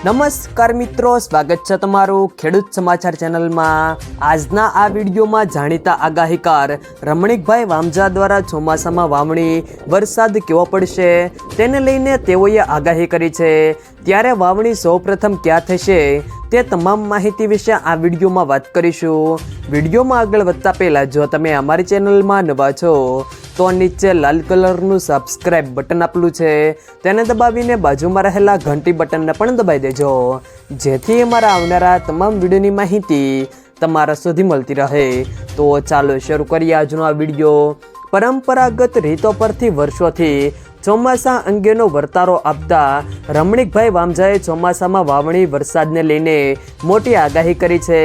નમસ્કાર મિત્રો, સ્વાગત છે તમારું ખેડૂત સમાચાર ચેનલમાં। આજના આ વિડીયોમાં જાણીતા આગાહીકાર રમણીકભાઈ વામજા દ્વારા ચોમાસામાં વાવણી વરસાદ કેવો પડશે તેને લઈને તેઓએ આગાહી કરી છે। ત્યારે વાવણી સૌપ્રથમ ક્યાં થશે તે તમામ માહિતી વિશે આ વિડીયોમાં વાત કરીશું। વિડીયોમાં આગળ વધતા પહેલાં જો તમે અમારી ચેનલમાં નવા છો તો નીચે લાલ કલરનું સબસ્ક્રાઇબ બટન આપેલું છે તેને દબાવીને બાજુમાં રહેલા ઘંટી બટનને પણ દબાવી દેજો, જેથી અમારા આવનારા તમામ વિડીયોની માહિતી તમારા સુધી મળતી રહે। તો ચાલો શરૂ કરીએ આજનો આ વિડીયો। પરંપરાગત રીતો પરથી વર્ષોથી ચોમાસા અંગેનો વર્તારો આપતા રમણીકભાઈ વામજાએ ચોમાસામાં વાવણી વરસાદને લઈને મોટી આગાહી કરી છે।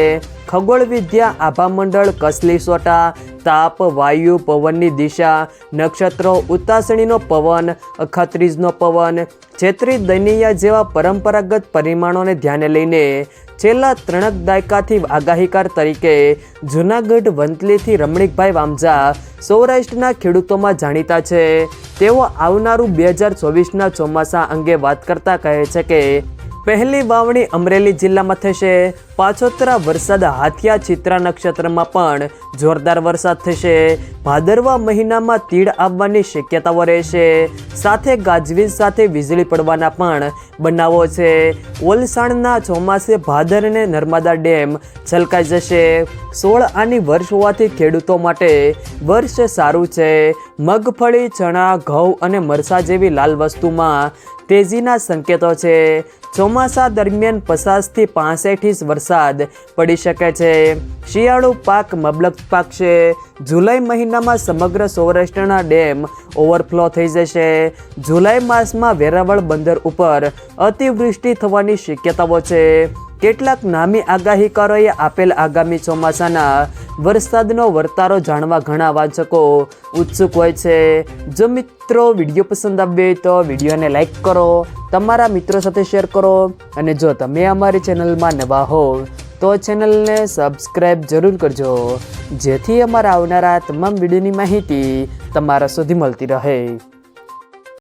ખગોળ વિદ્યા, આભા મંડળ, કસલી સોટા, તાપ, વાયુ, પવનની દિશા, નક્ષત્રો, ઉતાસણીનો પવન, અખાત્રીજનો પવન, ચૈત્રી દૈનિયા જેવા પરંપરાગત પરિમાણોને ધ્યાને લઈને છેલ્લા 3 દાયકાથી આગાહીકાર તરીકે જૂનાગઢ વંથલીથી રમણીકભાઈ વામજા સૌરાષ્ટ્રના ખેડૂતોમાં જાણીતા છે। તેઓ આવનારું 2024ના ચોમાસા અંગે વાત કરતા કહે છે કે પહેલી વાવણી અમરેલી જિલ્લામાં થશે। પાછોતરા વરસાદ હાથિયા ચિત્રા નક્ષત્રમાં પણ જોરદાર વરસાદ થશે। ભાદરવા મહિનામાં તીડ આવવાની શક્યતાઓ રહેશે, સાથે ગાજવીજ સાથે વીજળી પડવાના પણ બનાવો છે। ઓલસાણના ચોમાસે ભાદર અને નર્મદા ડેમ છલકાઈ જશે। 16 આની વર્ષ હોવાથી ખેડૂતો માટે વર્ષ સારું છે। મગફળી, ચણા, ઘઉં અને મરચાં જેવી લાલ વસ્તુમાં તેજીના સંકેતો છે। ચોમાસા દરમિયાન 50થી 65 ઇંચ વરસાદ પડી શકે છે। શિયાળુ પાક મબલક પાકશે। જુલાઈ મહિનામાં સમગ્ર સૌરાષ્ટ્રના ડેમ ઓવરફ્લો થઈ જશે। જુલાઈ માસમાં વેરાવળ બંદર ઉપર અતિવૃષ્ટિ થવાની શક્યતાઓ છે। કેટલાક નામી આગાહીકારોએ આપેલ આગામી ચોમાસાના વરસાદનો વર્તારો જાણવા ઘણા વાચકો ઉત્સુક હોય છે। જો મિત્રો વિડીયો પસંદ આવે તો વિડીયોને લાઈક કરો, તમારા મિત્રો સાથે શેર કરો અને જો તમે અમારી ચેનલમાં નવા હો તો ચેનલને સબસ્ક્રાઈબ જરૂર કરજો, જેથી અમારા આવનારા તમામ વિડીયોની માહિતી તમારા સુધી મળતી રહે।